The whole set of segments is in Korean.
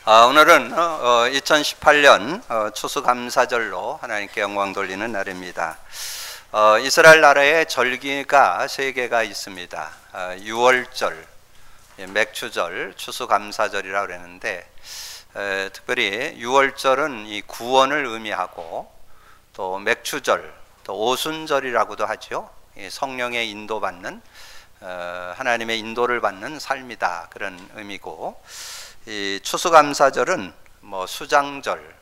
오늘은 2018년 추수감사절로 하나님께 영광 돌리는 날입니다. 이스라엘 나라에 절기가 세 개가 있습니다. 6월절, 맥추절, 추수감사절이라고 그러는데 특별히 6월절은 이 구원을 의미하고 또 맥추절, 또 오순절이라고도 하죠. 성령의 인도받는 하나님의 인도를 받는 삶이다, 그런 의미고, 이 추수감사절은 뭐 수장절,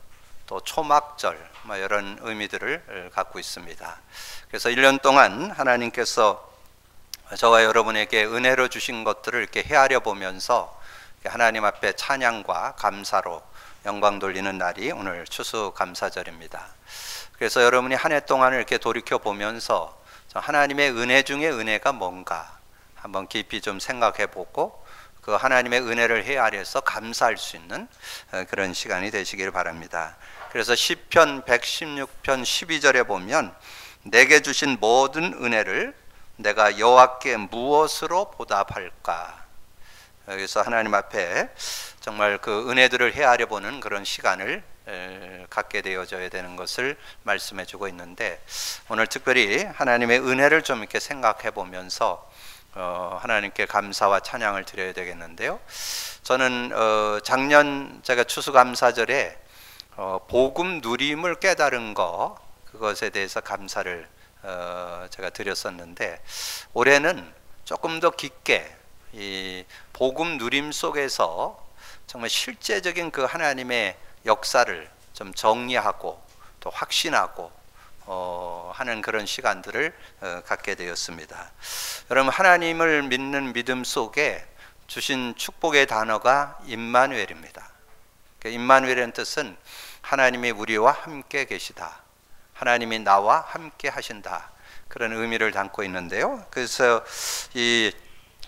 또 초막절, 뭐 이런 의미들을 갖고 있습니다. 그래서 1년 동안 하나님께서 저와 여러분에게 은혜로 주신 것들을 이렇게 헤아려 보면서 하나님 앞에 찬양과 감사로 영광 돌리는 날이 오늘 추수감사절입니다. 그래서 여러분이 한 해 동안을 이렇게 돌이켜 보면서 하나님의 은혜 중에 은혜가 뭔가 한번 깊이 좀 생각해 보고 그 하나님의 은혜를 헤아려서 감사할 수 있는 그런 시간이 되시길 바랍니다. 그래서 시편 116편 12절에 보면 내게 주신 모든 은혜를 내가 여호와께 무엇으로 보답할까? 그래서 하나님 앞에 정말 그 은혜들을 헤아려 보는 그런 시간을 갖게 되어져야 되는 것을 말씀해 주고 있는데, 오늘 특별히 하나님의 은혜를 좀 이렇게 생각해 보면서 하나님께 감사와 찬양을 드려야 되겠는데요. 저는 작년 제가 추수감사절에 복음 누림을 깨달은 그것에 대해서 감사를 제가 드렸었는데, 올해는 조금 더 깊게 이 복음 누림 속에서 정말 실제적인 그 하나님의 역사를 좀 정리하고 또 확신하고 하는 그런 시간들을 갖게 되었습니다. 여러분, 하나님을 믿는 믿음 속에 주신 축복의 단어가 임마누엘입니다. 임마누엘의 뜻은 하나님이 우리와 함께 계시다, 하나님이 나와 함께 하신다, 그런 의미를 담고 있는데요. 그래서 이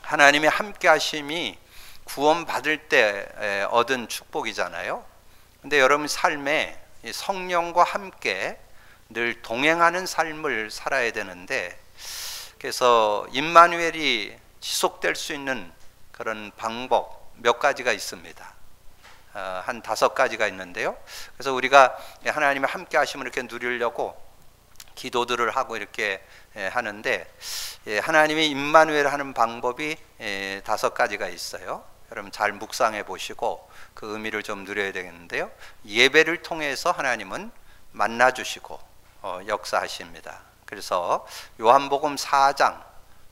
하나님의 함께 하심이 구원 받을 때 얻은 축복이잖아요. 근데 여러분 삶에 성령과 함께 늘 동행하는 삶을 살아야 되는데, 그래서 임마누엘이 지속될 수 있는 그런 방법 몇 가지가 있습니다. 한 5가지가 있는데요. 그래서 우리가 하나님의 함께 하심을 이렇게 누리려고 기도들을 하고 이렇게 하는데, 하나님이 임마누엘 하는 방법이 5가지가 있어요. 여러분 잘 묵상해 보시고 그 의미를 좀 누려야 되겠는데요. 예배를 통해서 하나님은 만나 주시고 역사하십니다. 그래서 요한복음 4장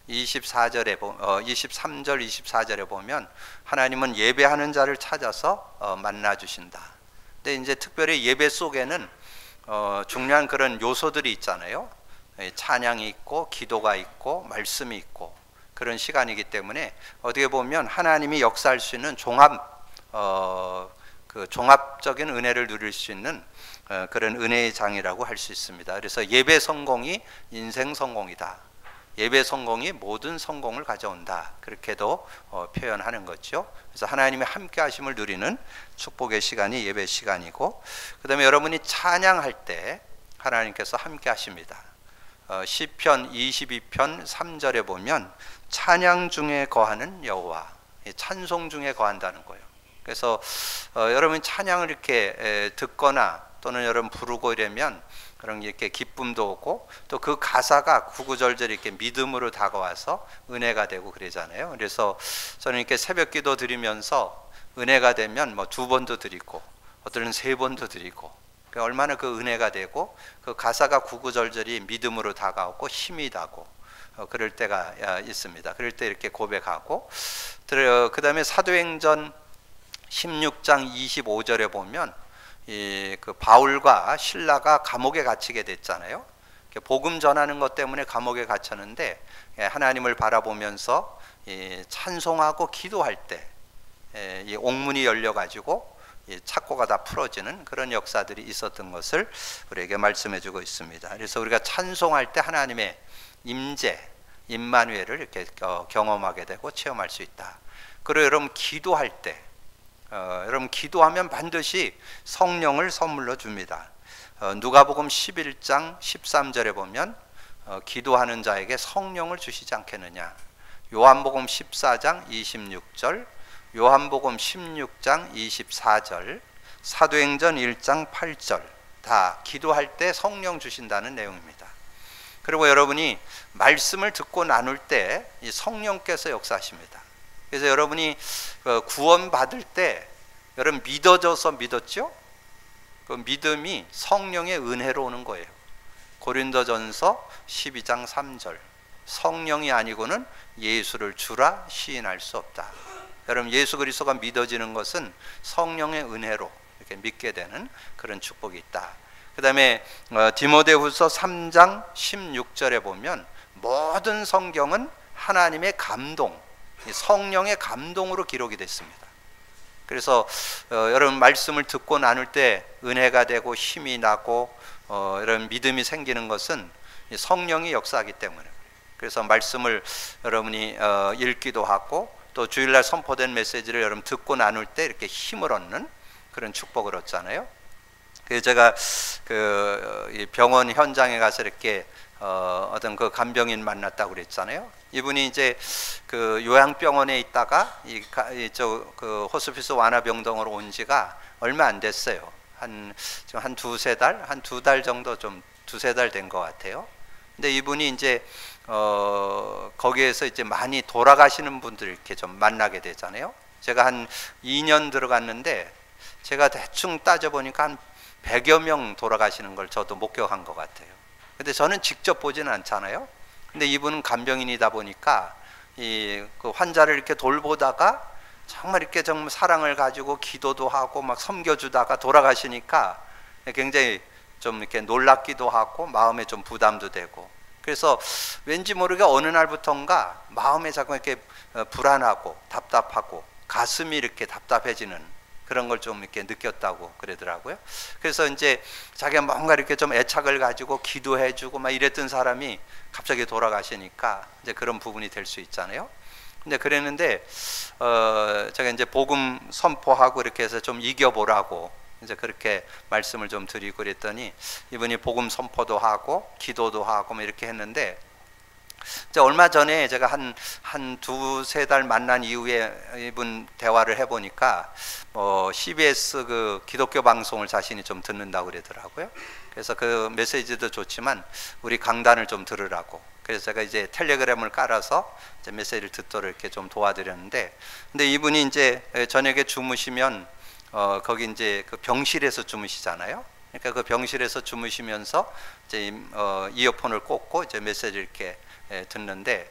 23절 24절에 보면 하나님은 예배하는 자를 찾아서 만나 주신다. 근데 이제 특별히 예배 속에는 중요한 그런 요소들이 있잖아요. 찬양이 있고 기도가 있고 말씀이 있고 그런 시간이기 때문에 어떻게 보면 하나님이 역사할 수 있는 그 종합적인 은혜를 누릴 수 있는 그런 은혜의 장이라고 할 수 있습니다. 그래서 예배 성공이 인생 성공이다, 예배 성공이 모든 성공을 가져온다, 그렇게도 표현하는 거죠. 그래서 하나님의 함께 하심을 누리는 축복의 시간이 예배 시간이고, 그 다음에 여러분이 찬양할 때 하나님께서 함께 하십니다. 시편 22편 3절에 보면 찬양 중에 거하는 여호와, 찬송 중에 거한다는 거예요. 그래서 여러분 찬양을 이렇게 듣거나 또는 여러분 부르고 이러면 그런 이렇게 기쁨도 오고, 또 그 가사가 구구절절 이렇게 믿음으로 다가와서 은혜가 되고 그러잖아요. 그래서 저는 이렇게 새벽기도 드리면서 은혜가 되면 뭐 2번도 드리고 어떨은 3번도 드리고, 얼마나 그 은혜가 되고 그 가사가 구구절절이 믿음으로 다가오고 힘이 나고 그럴 때가 있습니다. 그럴 때 이렇게 고백하고, 그 다음에 사도행전 16장 25절에 보면 그 바울과 실라가 감옥에 갇히게 됐잖아요. 복음 전하는 것 때문에 감옥에 갇혔는데 하나님을 바라보면서 찬송하고 기도할 때 이 옥문이 열려가지고 착고가 다 풀어지는 그런 역사들이 있었던 것을 우리에게 말씀해 주고 있습니다. 그래서 우리가 찬송할 때 하나님의 임재, 임마누엘을 이렇게 경험하게 되고 체험할 수 있다. 그리고 여러분 기도할 때 여러분 기도하면 반드시 성령을 선물로 줍니다. 누가복음 11장 13절에 보면 기도하는 자에게 성령을 주시지 않겠느냐. 요한복음 14장 26절, 요한복음 16장 24절, 사도행전 1장 8절 다 기도할 때 성령 주신다는 내용입니다. 그리고 여러분이 말씀을 듣고 나눌 때 이 성령께서 역사하십니다. 그래서 여러분이 구원 받을 때 여러분 믿어져서 믿었죠? 그 믿음이 성령의 은혜로 오는 거예요. 고린도전서 12장 3절, 성령이 아니고는 예수를 주라 시인할 수 없다. 여러분 예수 그리스도가 믿어지는 것은 성령의 은혜로 이렇게 믿게 되는 그런 축복이 있다. 그 다음에 디모데후서 3장 16절에 보면 모든 성경은 하나님의 감동, 성령의 감동으로 기록이 됐습니다. 그래서 여러분 말씀을 듣고 나눌 때 은혜가 되고 힘이 나고 여러분 믿음이 생기는 것은 성령이 역사하기 때문에, 그래서 말씀을 여러분이 읽기도 하고 또 주일날 선포된 메시지를 여러분 듣고 나눌 때 이렇게 힘을 얻는 그런 축복을 얻잖아요. 그래서 제가 그 병원 현장에 가서 이렇게 어떤 그 간병인 만났다고 그랬잖아요. 이분이 이제 그 요양병원에 있다가 그 호스피스 완화병동으로 온 지가 얼마 안 됐어요. 한 두세 달, 한 두 달 정도, 좀 두세 달 된 것 같아요. 근데 이분이 이제 거기에서 이제 많이 돌아가시는 분들 이렇게 좀 만나게 되잖아요. 제가 한 2년 들어갔는데 제가 대충 따져보니까 한 100여 명 돌아가시는 걸 저도 목격한 것 같아요. 근데 저는 직접 보지는 않잖아요. 근데 이분은 간병인이다 보니까 그 환자를 이렇게 돌보다가 정말 이렇게 정말 사랑을 가지고 기도도 하고 막 섬겨주다가 돌아가시니까 굉장히 좀 이렇게 놀랍기도 하고 마음에 좀 부담도 되고, 그래서 왠지 모르게 어느 날부턴가 마음에 자꾸 이렇게 불안하고 답답하고 가슴이 이렇게 답답해지는 그런 걸 좀 이렇게 느꼈다고 그러더라고요. 그래서 이제 자기가 뭔가 이렇게 좀 애착을 가지고 기도해주고 막 이랬던 사람이 갑자기 돌아가시니까 이제 그런 부분이 될 수 있잖아요. 근데 그랬는데 제가 이제 복음 선포하고 이렇게 해서 좀 이겨보라고 이제 그렇게 말씀을 좀 드리고 그랬더니 이분이 복음 선포도 하고 기도도 하고 뭐 이렇게 했는데, 이제 얼마 전에 제가 한 두세 달 만난 이후에 이분 대화를 해보니까 CBS 그 기독교 방송을 자신이 좀 듣는다고 그러더라고요. 그래서 그 메시지도 좋지만 우리 강단을 좀 들으라고, 그래서 제가 이제 텔레그램을 깔아서 이제 메시지를 듣도록 이렇게 좀 도와드렸는데, 근데 이분이 이제 저녁에 주무시면 거기 이제 그 병실에서 주무시잖아요. 그러니까 그 병실에서 주무시면서 이제 이어폰을 꽂고 이제 메시지를 이렇게 듣는데,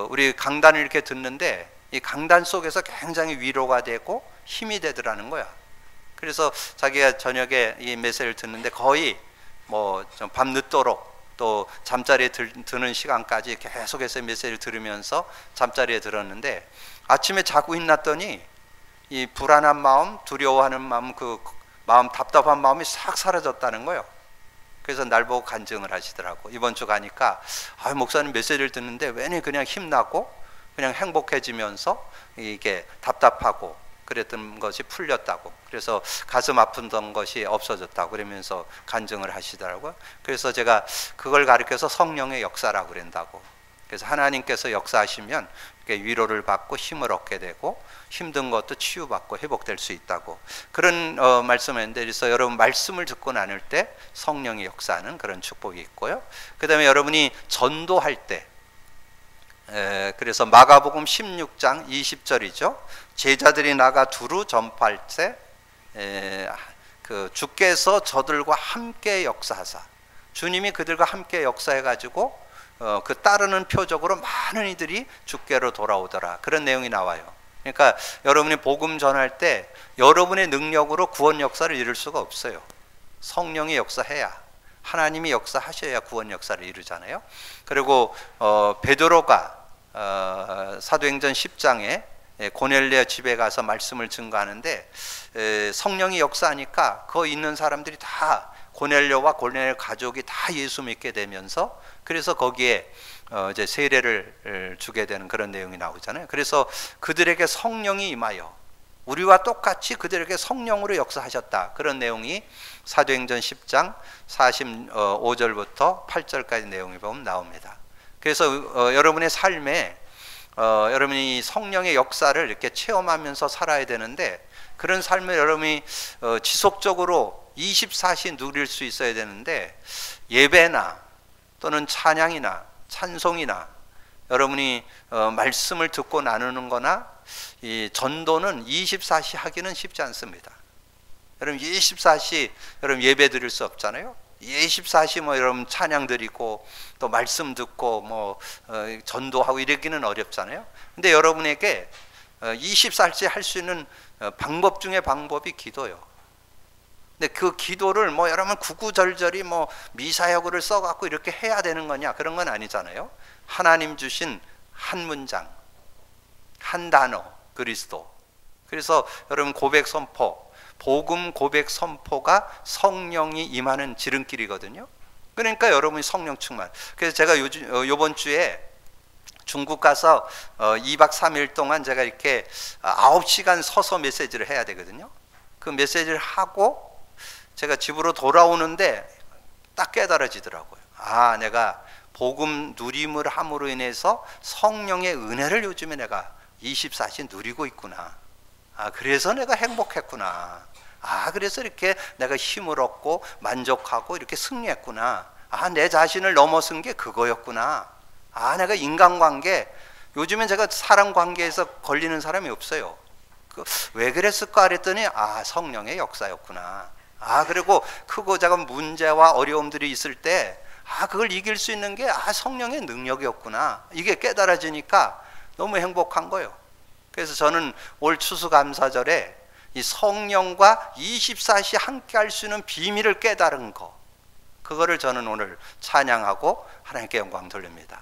우리 강단을 이렇게 듣는데 이 강단 속에서 굉장히 위로가 되고 힘이 되더라는 거야. 그래서 자기가 저녁에 이 메시지를 듣는데 거의 뭐 좀 밤 늦도록 또 잠자리에 드는 시간까지 계속해서 메시지를 들으면서 잠자리에 들었는데, 아침에 자고 일어났더니 이 불안한 마음, 두려워하는 마음, 그 마음, 답답한 마음이 싹 사라졌다는 거예요. 그래서 날 보고 간증을 하시더라고. 이번 주 가니까 목사님 메시지를 듣는데 왠지 그냥 힘나고 그냥 행복해지면서 이게 답답하고 그랬던 것이 풀렸다고, 그래서 가슴 아프던 것이 없어졌다고 그러면서 간증을 하시더라고요. 그래서 제가 그걸 가르쳐서 성령의 역사라고 그런다고. 그래서 하나님께서 역사하시면 위로를 받고 힘을 얻게 되고 힘든 것도 치유받고 회복될 수 있다고, 그런 말씀을 했는데, 그래서 여러분 말씀을 듣고 나눌 때 성령이 역사하는 그런 축복이 있고요. 그 다음에 여러분이 전도할 때, 그래서 마가복음 16장 20절이죠. 제자들이 나가 두루 전파할 때 그 주께서 저들과 함께 역사하사, 주님이 그들과 함께 역사해 가지고 그 따르는 표적으로 많은 이들이 주께로 돌아오더라, 그런 내용이 나와요. 그러니까 여러분이 복음 전할 때 여러분의 능력으로 구원 역사를 이룰 수가 없어요. 성령이 역사해야, 하나님이 역사하셔야 구원 역사를 이루잖아요. 그리고 베드로가 사도행전 10장에 고넬레 집에 가서 말씀을 증거하는데 성령이 역사하니까 거기 있는 사람들이 다 고넬료와 고넬료 가족이 다 예수 믿게 되면서, 그래서 거기에 이제 세례를 주게 되는 그런 내용이 나오잖아요. 그래서 그들에게 성령이 임하여 우리와 똑같이 그들에게 성령으로 역사하셨다, 그런 내용이 사도행전 10장 45절부터 8절까지 내용이 보면 나옵니다. 그래서 여러분의 삶에 여러분이 성령의 역사를 이렇게 체험하면서 살아야 되는데, 그런 삶을 여러분이 지속적으로 24시 누릴 수 있어야 되는데, 예배나 또는 찬양이나 찬송이나 여러분이 말씀을 듣고 나누는 거나 이 전도는 24시 하기는 쉽지 않습니다. 여러분 24시 여러분 예배 드릴 수 없잖아요. 24시 뭐 여러분 찬양 드리고 또 말씀 듣고 뭐 전도하고 이러기는 어렵잖아요. 근데 여러분에게 24시 할 수 있는 방법 중에 방법이 기도요. 근데 그 기도를 뭐 여러분 구구절절히 뭐 미사여구를 써갖고 이렇게 해야 되는 거냐, 그런 건 아니잖아요. 하나님 주신 한 문장, 한 단어, 그리스도. 그래서 여러분 고백 선포, 복음 고백 선포가 성령이 임하는 지름길이거든요. 그러니까 여러분이 성령 충만. 그래서 제가 요번 주에 중국 가서 2박 3일 동안 제가 이렇게 9시간 서서 메시지를 해야 되거든요. 그 메시지를 하고 제가 집으로 돌아오는데 딱 깨달아지더라고요. 아, 내가 복음 누림을 함으로 인해서 성령의 은혜를 요즘에 내가 24시 누리고 있구나. 아, 그래서 내가 행복했구나. 아, 그래서 이렇게 내가 힘을 얻고 만족하고 이렇게 승리했구나. 아, 내 자신을 넘어선 게 그거였구나. 아, 내가 인간관계, 요즘엔 제가 사람관계에서 걸리는 사람이 없어요. 왜 그랬을까 그랬더니 아, 성령의 역사였구나. 아, 그리고 크고 작은 문제와 어려움들이 있을 때 아, 그걸 이길 수 있는 게 아, 성령의 능력이었구나. 이게 깨달아지니까 너무 행복한 거예요. 그래서 저는 올 추수감사절에 이 성령과 24시 함께 할 수 있는 비밀을 깨달은 거, 그거를 저는 오늘 찬양하고 하나님께 영광 돌립니다.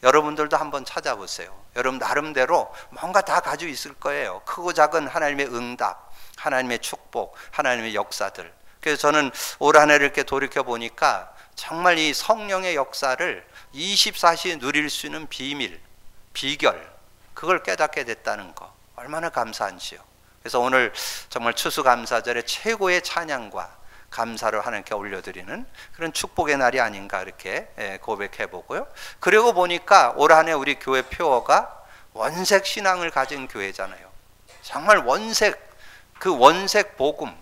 여러분들도 한번 찾아보세요. 여러분 나름대로 뭔가 다 가지고 있을 거예요. 크고 작은 하나님의 응답, 하나님의 축복, 하나님의 역사들. 그래서 저는 올 한 해를 이렇게 돌이켜 보니까 정말 이 성령의 역사를 24시 누릴 수 있는 비밀, 비결, 그걸 깨닫게 됐다는 거 얼마나 감사한지요. 그래서 오늘 정말 추수감사절에 최고의 찬양과 감사를 하나님께 올려드리는 그런 축복의 날이 아닌가 이렇게 고백해 보고요. 그러고 보니까 올 한 해 우리 교회 표어가 원색 신앙을 가진 교회잖아요. 정말 원색, 그 원색 복음,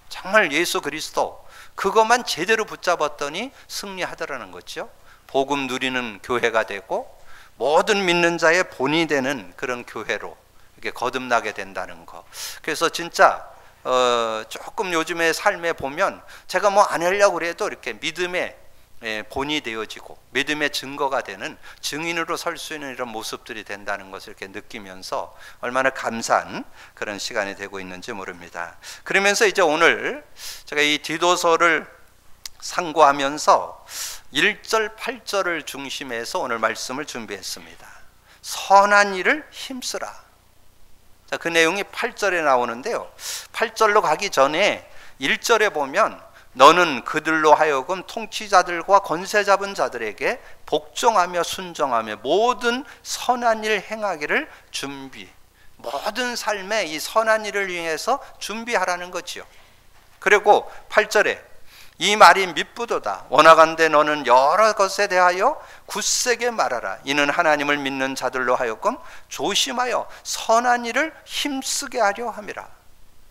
정말 예수 그리스도, 그것만 제대로 붙잡았더니 승리하더라는 거죠. 복음 누리는 교회가 되고 모든 믿는 자의 본이 되는 그런 교회로 이렇게 거듭나게 된다는 거. 그래서 진짜 조금 요즘의 삶에 보면 제가 뭐 안 하려고 그래도 이렇게 믿음의 본이 되어지고 믿음의 증거가 되는 증인으로 설 수 있는 이런 모습들이 된다는 것을 이렇게 느끼면서 얼마나 감사한 그런 시간이 되고 있는지 모릅니다. 그러면서 이제 오늘 제가 이 디도서를 상고하면서 1절 8절을 중심해서 오늘 말씀을 준비했습니다. 선한 일을 힘쓰라. 자, 그 내용이 8절에 나오는데요. 8절로 가기 전에 1절에 보면 너는 그들로 하여금 통치자들과 권세 잡은 자들에게 복종하며 순종하며 모든 선한 일 행하기를 모든 삶에 이 선한 일을 위해서 준비하라는 거지요. 그리고 8절에 이 말이 미쁘도다. 원하건대 너는 여러 것에 대하여 굳세게 말하라. 이는 하나님을 믿는 자들로 하여금 조심하여 선한 일을 힘쓰게 하려 함이라.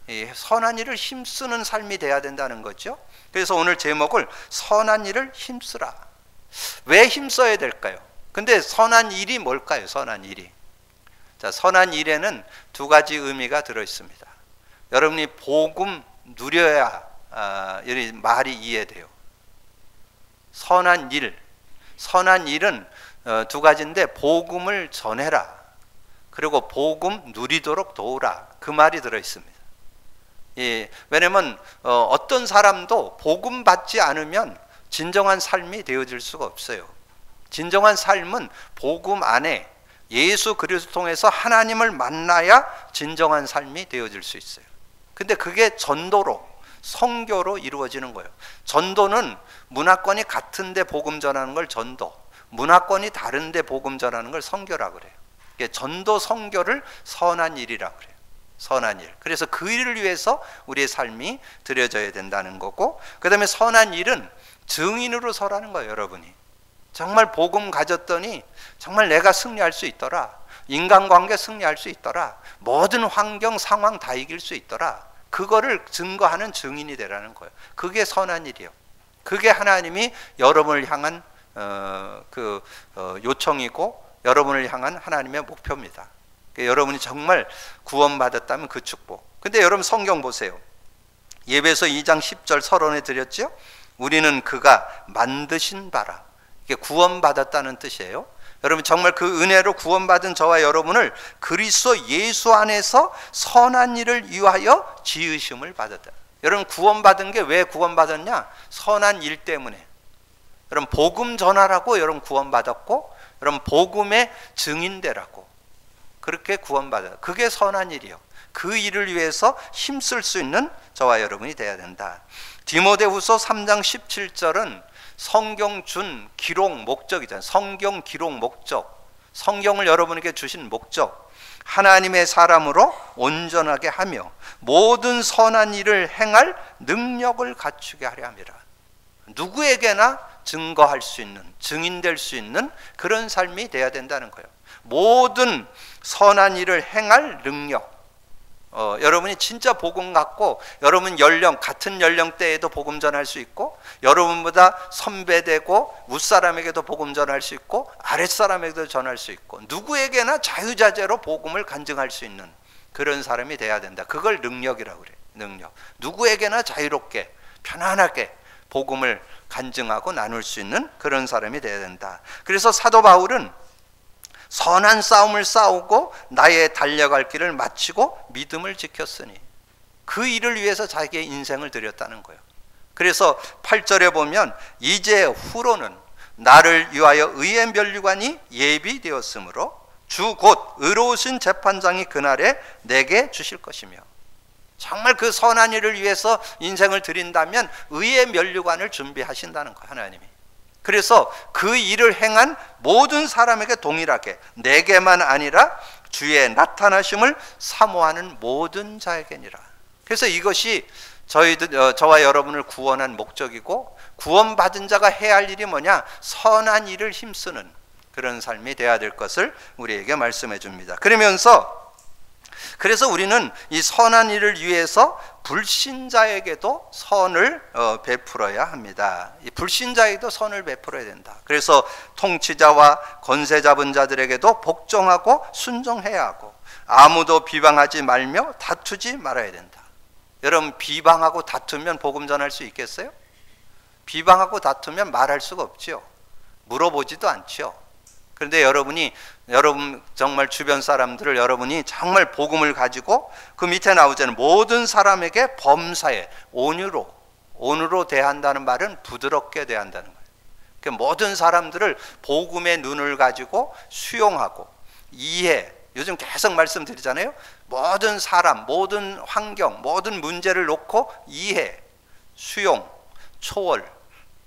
이 선한 일을 힘쓰는 삶이 돼야 된다는 거죠. 그래서 오늘 제목을 선한 일을 힘쓰라. 왜 힘써야 될까요? 근데 선한 일이 뭘까요? 선한 일이. 자, 선한 일에는 두 가지 의미가 들어 있습니다. 여러분이 복음 누려야 이 말이 이해돼요. 선한 일은 두 가지인데 복음을 전해라. 그리고 복음 누리도록 도우라. 그 말이 들어 있습니다. 예, 왜냐면 어떤 사람도 복음 받지 않으면 진정한 삶이 되어질 수가 없어요. 진정한 삶은 복음 안에 예수 그리스도 통해서 하나님을 만나야 진정한 삶이 되어질 수 있어요. 근데 그게 전도로, 선교로 이루어지는 거예요. 전도는 문화권이 같은데 복음 전하는 걸 전도, 문화권이 다른데 복음 전하는 걸 선교라고 그래요. 전도 선교를 선한 일이라고 그래요. 선한 일. 그래서 그 일을 위해서 우리의 삶이 드려져야 된다는 거고, 그 다음에 선한 일은 증인으로 서라는 거예요. 여러분이 정말 복음 가졌더니 정말 내가 승리할 수 있더라. 인간관계 승리할 수 있더라. 모든 환경 상황 다 이길 수 있더라. 그거를 증거하는 증인이 되라는 거예요. 그게 선한 일이에요. 그게 하나님이 여러분을 향한 요청이고 여러분을 향한 하나님의 목표입니다. 그러니까 여러분이 정말 구원받았다면 그 축복. 근데 여러분 성경 보세요. 예배서 2장 10절 서론에 드렸죠. 우리는 그가 만드신 바라. 이게 구원받았다는 뜻이에요. 여러분 정말 그 은혜로 구원받은 저와 여러분을 그리스도 예수 안에서 선한 일을 위하여 지으심을 받았다. 여러분 구원받은 게 왜 구원받았냐? 선한 일 때문에. 여러분 복음 전하라고 여러분 구원받았고, 여러분 복음의 증인되라고 그렇게 구원받아요. 그게 선한 일이요. 그 일을 위해서 힘쓸 수 있는 저와 여러분이 돼야 된다. 디모데후서 3장 17절은 성경 준 기록 목적이잖아요. 성경 기록 목적. 성경을 여러분에게 주신 목적. 하나님의 사람으로 온전하게 하며 모든 선한 일을 행할 능력을 갖추게 하려 함이라. 누구에게나 증거할 수 있는, 증인될 수 있는 그런 삶이 돼야 된다는 거예요. 모든 선한 일을 행할 능력. 여러분이 진짜 복음 갖고 여러분 같은 연령대에도 복음 전할 수 있고, 여러분보다 선배되고 윗사람에게도 복음 전할 수 있고, 아랫사람에게도 전할 수 있고, 누구에게나 자유자재로 복음을 간증할 수 있는 그런 사람이 돼야 된다. 그걸 능력이라고 그래요. 능력. 누구에게나 자유롭게 편안하게 복음을 간증하고 나눌 수 있는 그런 사람이 돼야 된다. 그래서 사도 바울은 선한 싸움을 싸우고 나의 달려갈 길을 마치고 믿음을 지켰으니, 그 일을 위해서 자기의 인생을 드렸다는 거예요. 그래서 8절에 보면 이제 후로는 나를 위하여 의의 면류관이 예비되었으므로 주 곧 의로우신 재판장이 그날에 내게 주실 것이며, 정말 그 선한 일을 위해서 인생을 드린다면 의의 면류관을 준비하신다는 거예요, 하나님이. 그래서 그 일을 행한 모든 사람에게 동일하게, 내게만 아니라 주의 나타나심을 사모하는 모든 자에게니라. 그래서 이것이 저와 여러분을 구원한 목적이고, 구원받은 자가 해야 할 일이 뭐냐? 선한 일을 힘쓰는 그런 삶이 되어야 될 것을 우리에게 말씀해 줍니다. 그래서 우리는 이 선한 일을 위해서 불신자에게도 선을 베풀어야 합니다. 이 불신자에게도 선을 베풀어야 된다. 그래서 통치자와 권세 잡은 자들에게도 복종하고 순종해야 하고, 아무도 비방하지 말며 다투지 말아야 된다. 여러분 비방하고 다투면 복음 전할 수 있겠어요? 비방하고 다투면 말할 수가 없죠. 물어보지도 않죠. 그런데 여러분 정말 주변 사람들을 여러분이 정말 복음을 가지고, 그 밑에 나오잖아요. 모든 사람에게 범사에 온유로 대한다는 말은 부드럽게 대한다는 거예요. 그러니까 모든 사람들을 복음의 눈을 가지고 수용하고 이해. 요즘 계속 말씀드리잖아요. 모든 사람, 모든 환경, 모든 문제를 놓고 이해, 수용, 초월,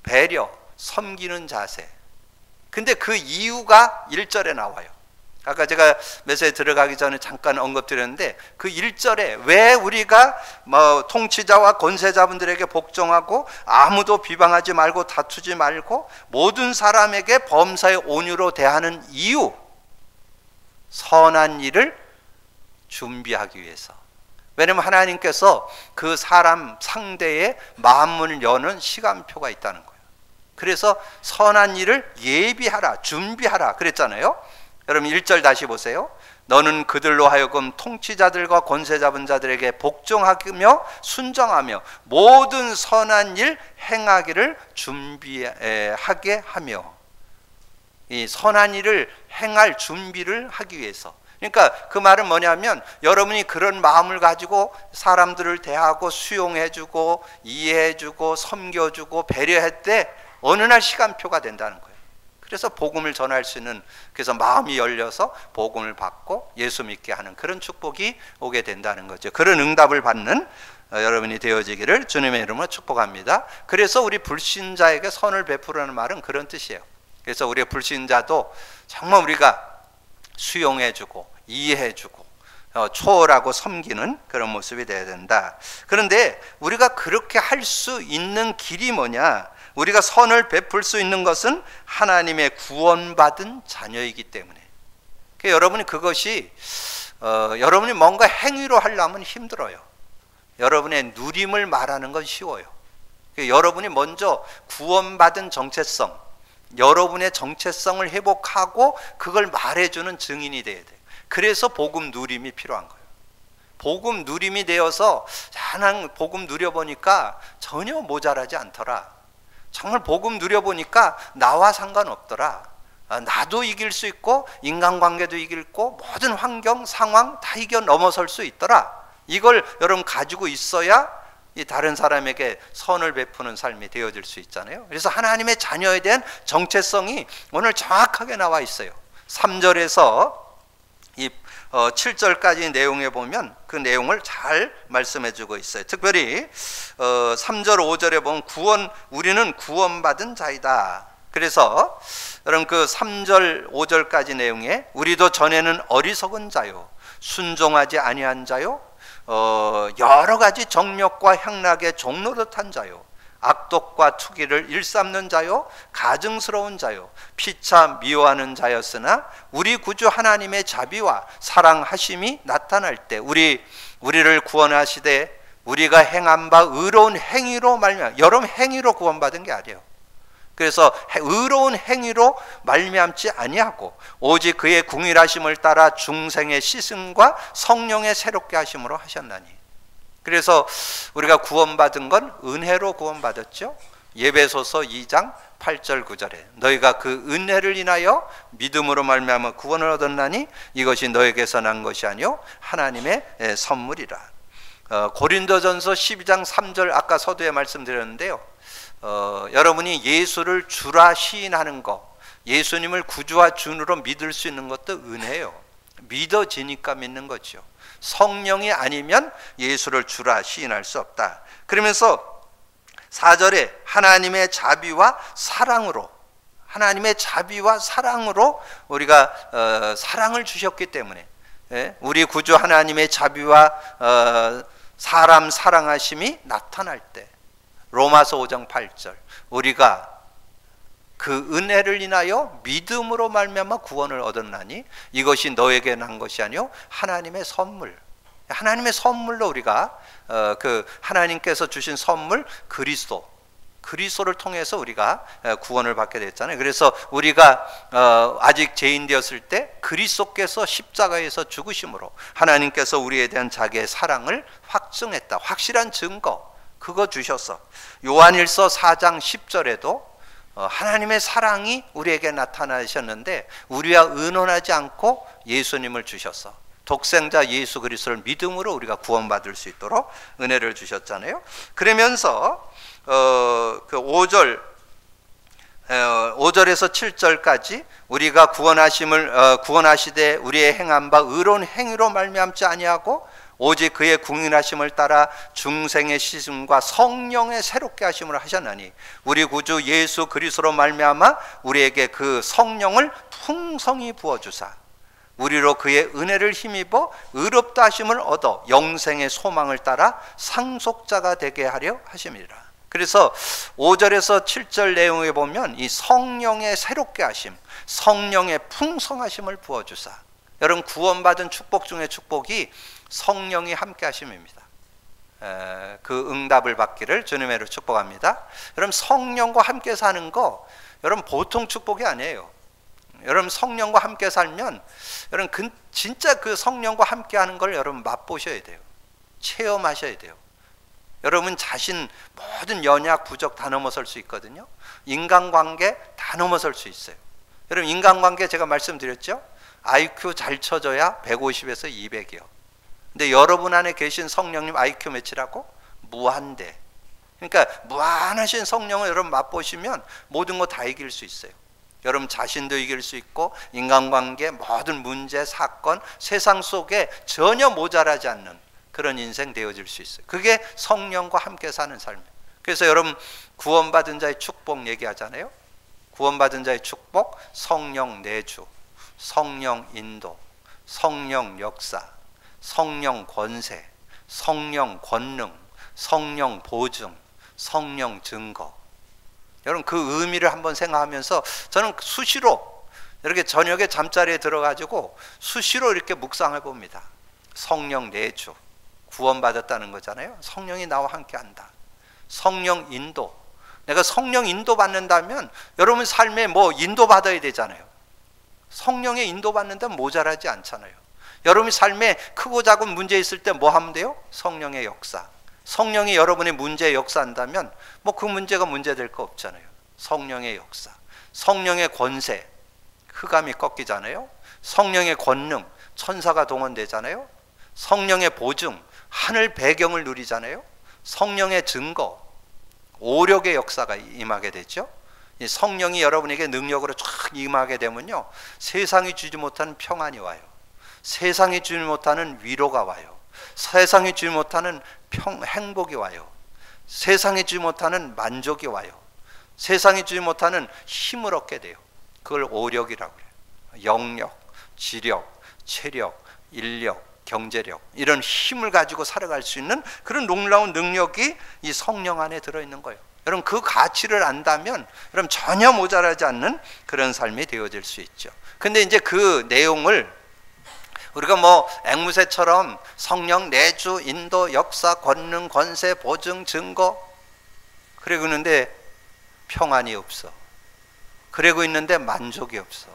배려, 섬기는 자세. 근데 그 이유가 1절에 나와요. 아까 제가 메시지 들어가기 전에 잠깐 언급드렸는데, 그 1절에 왜 우리가 통치자와 권세자분들에게 복종하고 아무도 비방하지 말고 다투지 말고 모든 사람에게 범사에 온유로 대하는 이유, 선한 일을 준비하기 위해서. 왜냐하면 하나님께서 그 사람 상대의 마음문을 여는 시간표가 있다는 거예요. 그래서 선한 일을 예비하라, 준비하라 그랬잖아요. 여러분 1절 다시 보세요. 너는 그들로 하여금 통치자들과 권세 잡은 자들에게 복종하며 순종하며 모든 선한 일 행하기를 준비하게 하며, 이 선한 일을 행할 준비를 하기 위해서. 그러니까 그 말은 뭐냐면, 여러분이 그런 마음을 가지고 사람들을 대하고 수용해주고 이해해주고 섬겨주고 배려할 때 어느 날 시간표가 된다는 거예요. 그래서 복음을 전할 수 있는, 그래서 마음이 열려서 복음을 받고 예수 믿게 하는 그런 축복이 오게 된다는 거죠. 그런 응답을 받는 여러분이 되어지기를 주님의 이름으로 축복합니다. 그래서 우리 불신자에게 선을 베푸라는 말은 그런 뜻이에요. 그래서 우리 불신자도 정말 우리가 수용해주고 이해해주고 초월하고 섬기는 그런 모습이 되어야 된다. 그런데 우리가 그렇게 할 수 있는 길이 뭐냐? 우리가 선을 베풀 수 있는 것은 하나님의 구원받은 자녀이기 때문에. 그러니까 여러분이 그것이 여러분이 뭔가 행위로 하려면 힘들어요. 여러분의 누림을 말하는 건 쉬워요. 그러니까 여러분이 먼저 구원받은 정체성, 여러분의 정체성을 회복하고 그걸 말해주는 증인이 돼야 돼요. 그래서 복음 누림이 필요한 거예요. 복음 누림이 되어서 하나님 복음 누려보니까 전혀 모자라지 않더라. 정말 복음 누려보니까 나와 상관없더라. 나도 이길 수 있고 인간관계도 이길 거 모든 환경 상황 다 이겨 넘어설 수 있더라. 이걸 여러분 가지고 있어야 이 다른 사람에게 선을 베푸는 삶이 되어질 수 있잖아요. 그래서 하나님의 자녀에 대한 정체성이 오늘 정확하게 나와 있어요. 3절에서 이 7절까지 내용에 보면 그 내용을 잘 말씀해 주고 있어요. 특별히 3절 5절에 보면 우리는 구원받은 자이다. 그래서 여러분 그 3절 5절까지 내용에 우리도 전에는 어리석은 자요 순종하지 아니한 자요 여러 가지 정욕과 향락의 종노릇한 자요 악독과 투기를 일삼는 자요 가증스러운 자요 피차 미워하는 자였으나 우리 구주 하나님의 자비와 사랑하심이 나타날 때 우리를 구원하시되 우리가 행한 바 의로운 행위로 말미암아 여러분 행위로 구원받은 게 아니에요. 그래서 의로운 행위로 말미암지 아니하고 오직 그의 궁일하심을 따라 중생의 씻음과 성령의 새롭게 하심으로 하셨나니. 그래서 우리가 구원받은 건 은혜로 구원받았죠. 예배소서 2장 8절 9절에 너희가 그 은혜를 인하여 믿음으로 말미암아 구원을 얻었나니 이것이 너에게서 난 것이 아니요 하나님의 선물이라. 고린도전서 12장 3절 아까 서두에 말씀드렸는데요. 여러분이 예수를 주라 시인하는 것, 예수님을 구주와 주로 믿을 수 있는 것도 은혜예요. 믿어지니까 믿는 거죠. 성령이 아니면 예수를 주라 시인할 수 없다. 그러면서 4절에 하나님의 자비와 사랑으로 우리가 사랑을 주셨기 때문에 우리 구주 하나님의 자비와 사람 사랑하심이 나타날 때 로마서 5장 8절 우리가 그 은혜를 인하여 믿음으로 말미암아 구원을 얻었나니 이것이 너에게 난 것이 아니요 하나님의 선물. 하나님의 선물로 우리가 그 하나님께서 주신 선물 그리스도를 통해서 우리가 구원을 받게 됐잖아요. 그래서 우리가 아직 죄인 되었을 때 그리스도께서 십자가에서 죽으심으로 하나님께서 우리에 대한 자기의 사랑을 확증했다. 확실한 증거 그거 주셔서 요한일서 4장 10절에도 하나님의 사랑이 우리에게 나타나셨는데 우리와 의논하지 않고 예수님을 주셔서 독생자 예수 그리스도를 믿음으로 우리가 구원받을 수 있도록 은혜를 주셨잖아요. 그러면서 그 5절에서 7절까지 우리가 구원하시되 우리의 행한 바 의로운 행위로 말미암지 아니하고 오직 그의 궁일하심을 따라 중생의 씻음과 성령의 새롭게 하심을 하셨나니 우리 구주 예수 그리스도로 말미암아 우리에게 그 성령을 풍성히 부어주사 우리로 그의 은혜를 힘입어 의롭다 하심을 얻어 영생의 소망을 따라 상속자가 되게 하려 하심이라. 그래서 5절에서 7절 내용에 보면 이 성령의 새롭게 하심, 성령의 풍성하심을 부어주사. 여러분 구원받은 축복 중에 축복이 성령이 함께 하심입니다. 그 응답을 받기를 주님의 이름으로 축복합니다. 여러분 성령과 함께 사는 거 여러분 보통 축복이 아니에요. 여러분 성령과 함께 살면 여러분 진짜 그 성령과 함께 하는 걸 여러분 맛보셔야 돼요. 체험하셔야 돼요. 여러분 자신 모든 연약 부족 다 넘어설 수 있거든요. 인간관계 다 넘어설 수 있어요. 여러분 인간관계 제가 말씀드렸죠. IQ 잘 쳐줘야 150에서 200이요. 근데 여러분 안에 계신 성령님 IQ 몇이라고? 무한대. 그러니까 무한하신 성령을 여러분 맛보시면 모든 거 다 이길 수 있어요. 여러분 자신도 이길 수 있고 인간관계 모든 문제 사건 세상 속에 전혀 모자라지 않는 그런 인생 되어질 수 있어요. 그게 성령과 함께 사는 삶이에요. 그래서 여러분 구원받은 자의 축복 얘기하잖아요. 구원받은 자의 축복, 성령 내주, 성령 인도, 성령 역사, 성령 권세, 성령 권능, 성령 보증, 성령 증거. 여러분 그 의미를 한번 생각하면서 저는 수시로 이렇게 저녁에 잠자리에 들어가지고 수시로 이렇게 묵상해 봅니다. 성령 내주, 구원받았다는 거잖아요. 성령이 나와 함께 한다. 성령 인도. 내가 성령 인도 받는다면 여러분 삶에 뭐 인도 받아야 되잖아요. 성령의 인도 받는다면 모자라지 않잖아요. 여러분 삶에 크고 작은 문제 있을 때 뭐 하면 돼요? 성령의 역사. 성령이 여러분의 문제에 역사한다면 뭐 그 문제가 문제될 거 없잖아요. 성령의 역사, 성령의 권세, 흑암이 꺾이잖아요. 성령의 권능, 천사가 동원되잖아요. 성령의 보증, 하늘 배경을 누리잖아요. 성령의 증거, 오력의 역사가 임하게 되죠. 이 성령이 여러분에게 능력으로 쫙 임하게 되면요, 세상이 주지 못하는 평안이 와요. 세상이 주지 못하는 위로가 와요. 세상이 주지 못하는 행복이 와요. 세상이 주지 못하는 만족이 와요. 세상이 주지 못하는 힘을 얻게 돼요. 그걸 오력이라고 해요. 영력, 지력, 체력, 인력, 경제력, 이런 힘을 가지고 살아갈 수 있는 그런 놀라운 능력이 이 성령 안에 들어있는 거예요. 여러분 그 가치를 안다면 여러분 전혀 모자라지 않는 그런 삶이 되어질 수 있죠. 근데 이제 그 내용을 우리가 뭐 앵무새처럼 성령 내주, 인도, 역사, 권능, 권세, 보증, 증거 그러고 있는데 평안이 없어. 그러고 있는데 만족이 없어.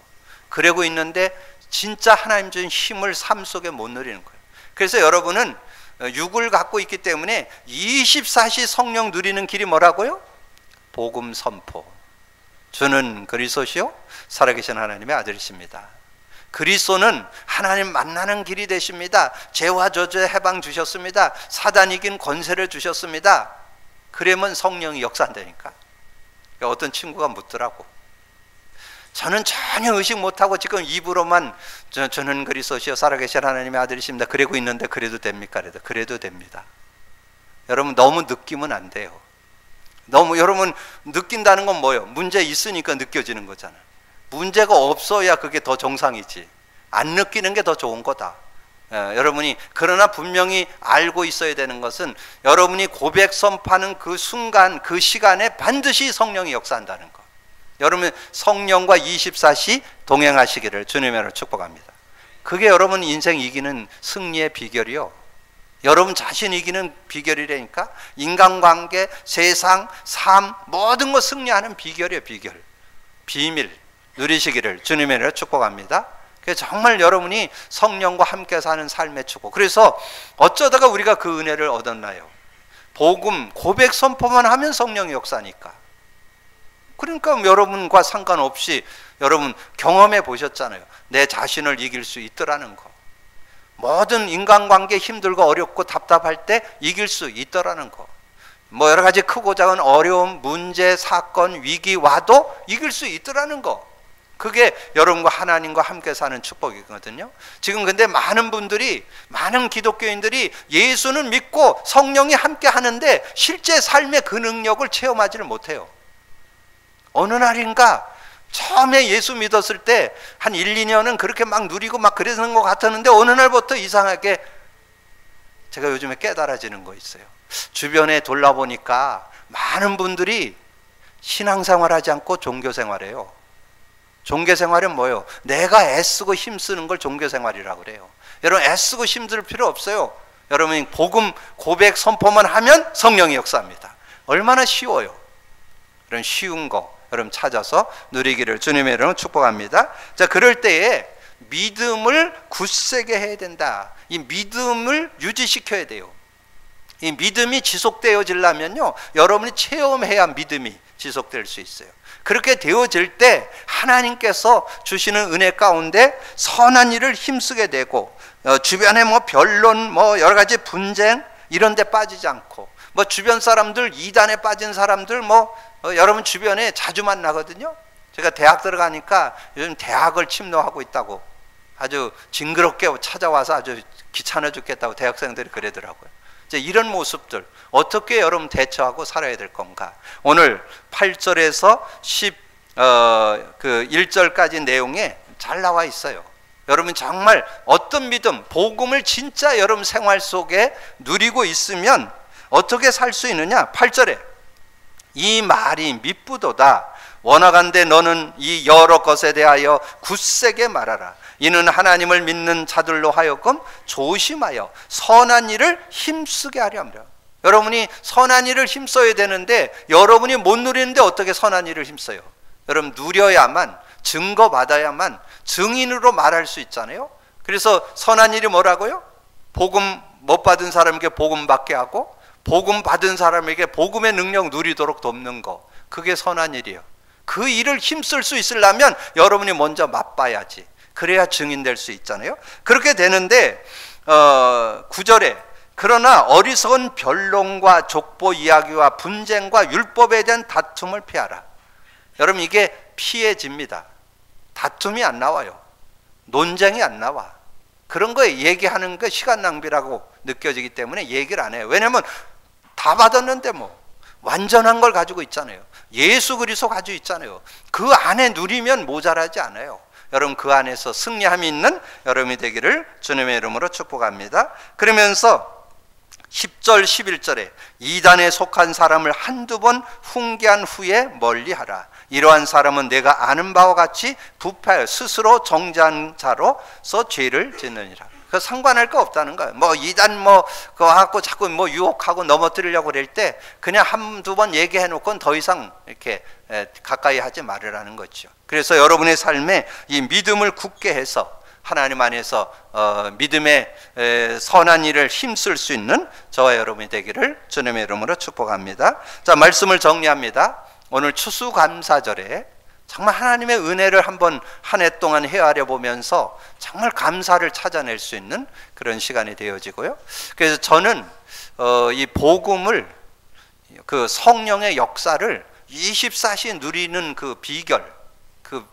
그러고 있는데 진짜 하나님 준 힘을 삶 속에 못 누리는 거예요. 그래서 여러분은 육을 갖고 있기 때문에 24시 성령 누리는 길이 뭐라고요? 복음 선포. 주는 그리스도시요 살아계신 하나님의 아들이십니다. 그리스도는 하나님 만나는 길이 되십니다. 죄와 저주의 해방 주셨습니다. 사단 이긴 권세를 주셨습니다. 그러면 성령이 역사한다니까. 어떤 친구가 묻더라고. 저는 전혀 의식 못하고 지금 입으로만 저는 그리스도시요 살아계신 하나님의 아들이십니다. 그러고 있는데 그래도 됩니까? 그래도 됩니다. 여러분 너무 느끼면 안 돼요. 너무 여러분 느낀다는 건 뭐예요? 문제 있으니까 느껴지는 거잖아요. 문제가 없어야 그게 더 정상이지. 안 느끼는 게 더 좋은 거다. 여러분이 그러나 분명히 알고 있어야 되는 것은 여러분이 고백 선포하는 그 순간 그 시간에 반드시 성령이 역사한다는 것. 여러분 성령과 24시 동행하시기를 주님으로 축복합니다. 그게 여러분 인생 이기는 승리의 비결이요. 여러분 자신 이기는 비결이라니까. 인간관계, 세상, 삶 모든 것 승리하는 비결이에요. 비결, 비밀 누리시기를 주님의 이름으로 축복합니다. 그래서 정말 여러분이 성령과 함께 사는 삶의 축복. 그래서 어쩌다가 우리가 그 은혜를 얻었나요? 복음 고백 선포만 하면 성령의 역사니까. 그러니까 여러분과 상관없이 여러분 경험해 보셨잖아요. 내 자신을 이길 수 있더라는 거. 모든 인간관계 힘들고 어렵고 답답할 때 이길 수 있더라는 거. 뭐 여러 가지 크고 작은 어려움, 문제, 사건, 위기 와도 이길 수 있더라는 거. 그게 여러분과 하나님과 함께 사는 축복이거든요. 지금 근데 많은 분들이, 많은 기독교인들이 예수는 믿고 성령이 함께 하는데 실제 삶의 그 능력을 체험하지를 못해요. 어느 날인가 처음에 예수 믿었을 때 한 1, 2년은 그렇게 막 누리고 막 그러는 것 같았는데 어느 날부터 이상하게 제가 요즘에 깨달아지는 거 있어요. 주변에 돌아보니까 많은 분들이 신앙생활하지 않고 종교생활해요. 종교생활은 뭐예요? 내가 애쓰고 힘쓰는 걸 종교생활이라고 그래요. 여러분 애쓰고 힘들 필요 없어요. 여러분이 복음 고백 선포만 하면 성령이 역사합니다. 얼마나 쉬워요. 그런 쉬운 거 여러분 찾아서 누리기를 주님의 이름으로 축복합니다. 자, 그럴 때에 믿음을 굳세게 해야 된다. 이 믿음을 유지시켜야 돼요. 이 믿음이 지속되어지려면요, 여러분이 체험해야 믿음이 지속될 수 있어요. 그렇게 되어질 때 하나님께서 주시는 은혜 가운데 선한 일을 힘쓰게 되고, 주변에 뭐 변론, 뭐 여러 가지 분쟁 이런 데 빠지지 않고, 뭐 주변 사람들, 이단에 빠진 사람들 여러분 주변에 자주 만나거든요. 제가 대학 들어가니까 요즘 대학을 침노하고 있다고 아주 징그럽게 찾아와서 아주 귀찮아 죽겠다고 대학생들이 그러더라고요. 이제 이런 모습들 어떻게 여러분 대처하고 살아야 될 건가? 오늘 8절에서 1절까지 내용에 잘 나와 있어요. 여러분 정말 어떤 믿음, 복음을 진짜 여러분 생활 속에 누리고 있으면 어떻게 살 수 있느냐? 8절에 이 말이 미쁘도다. 원하간대 너는 이 여러 것에 대하여 굳세게 말하라. 이는 하나님을 믿는 자들로 하여금 조심하여 선한 일을 힘쓰게 하려 함이라. 여러분이 선한 일을 힘써야 되는데 여러분이 못 누리는데 어떻게 선한 일을 힘써요? 여러분 누려야만, 증거받아야만 증인으로 말할 수 있잖아요. 그래서 선한 일이 뭐라고요? 복음 못 받은 사람에게 복음 받게 하고 복음 받은 사람에게 복음의 능력 누리도록 돕는 거, 그게 선한 일이에요. 그 일을 힘쓸 수 있으려면 여러분이 먼저 맛봐야지. 그래야 증인될 수 있잖아요. 그렇게 되는데 9절에 그러나 어리석은 변론과 족보 이야기와 분쟁과 율법에 대한 다툼을 피하라. 여러분 이게 피해집니다. 다툼이 안 나와요. 논쟁이 안 나와. 그런 거 얘기하는 거 시간 낭비라고 느껴지기 때문에 얘기를 안 해요. 왜냐하면 다 받았는데 뭐 완전한 걸 가지고 있잖아요. 예수 그리스도 가지고 있잖아요. 그 안에 누리면 모자라지 않아요. 여러분 그 안에서 승리함이 있는 여러분이 되기를 주님의 이름으로 축복합니다. 그러면서 10절 11절에 이단에 속한 사람을 한두 번 훈계한 후에 멀리하라. 이러한 사람은 내가 아는 바와 같이 부패하여 스스로 정죄한 자로서 죄를 짓느니라. 그 상관할 거 없다는 거예요. 뭐 이단 뭐 그거 갖고 자꾸 뭐 유혹하고 넘어뜨리려고 그럴 때 그냥 한두 번 얘기해 놓고는 더 이상 이렇게 가까이 하지 말으라는 거죠. 그래서 여러분의 삶에 이 믿음을 굳게 해서 하나님 안에서 믿음의 선한 일을 힘쓸 수 있는 저와 여러분이 되기를 주님의 이름으로 축복합니다. 자, 말씀을 정리합니다. 오늘 추수감사절에 정말 하나님의 은혜를 한번 한 해 동안 헤아려 보면서 정말 감사를 찾아낼 수 있는 그런 시간이 되어지고요. 그래서 저는 이 복음을, 그 성령의 역사를 24시 누리는 그 비결, 그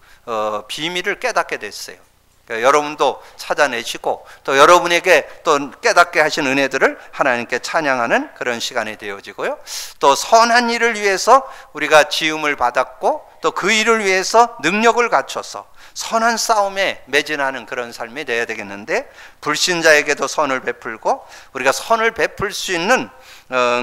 비밀을 깨닫게 됐어요. 그러니까 여러분도 찾아내시고 또 여러분에게 또 깨닫게 하신 은혜들을 하나님께 찬양하는 그런 시간이 되어지고요. 또 선한 일을 위해서 우리가 지음을 받았고 또 그 일을 위해서 능력을 갖춰서 선한 싸움에 매진하는 그런 삶이 되어야 되겠는데, 불신자에게도 선을 베풀고 우리가 선을 베풀 수 있는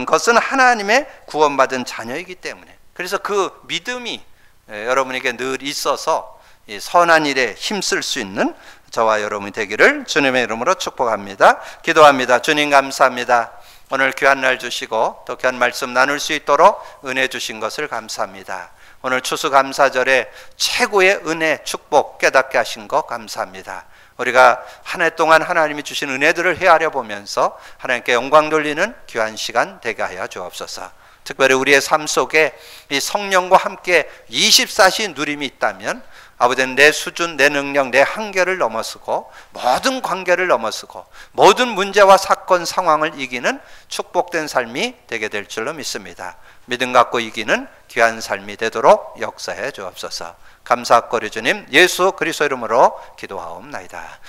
것은 하나님의 구원받은 자녀이기 때문에, 그래서 그 믿음이 여러분에게 늘 있어서 이 선한 일에 힘쓸 수 있는 저와 여러분이 되기를 주님의 이름으로 축복합니다. 기도합니다. 주님 감사합니다. 오늘 귀한 날 주시고 또 귀한 말씀 나눌 수 있도록 은혜 주신 것을 감사합니다. 오늘 추수감사절에 최고의 은혜, 축복 깨닫게 하신 것 감사합니다. 우리가 한 해 동안 하나님이 주신 은혜들을 헤아려 보면서 하나님께 영광 돌리는 귀한 시간 되게 하여 주옵소서. 특별히 우리의 삶 속에 이 성령과 함께 24시 누림이 있다면 아버지는 내 수준, 내 능력, 내 한계를 넘어서고 모든 관계를 넘어서고 모든 문제와 사건, 상황을 이기는 축복된 삶이 되게 될 줄로 믿습니다. 믿음 갖고 이기는 귀한 삶이 되도록 역사해 주옵소서. 감사하고 주님 예수 그리스도 이름으로 기도하옵나이다.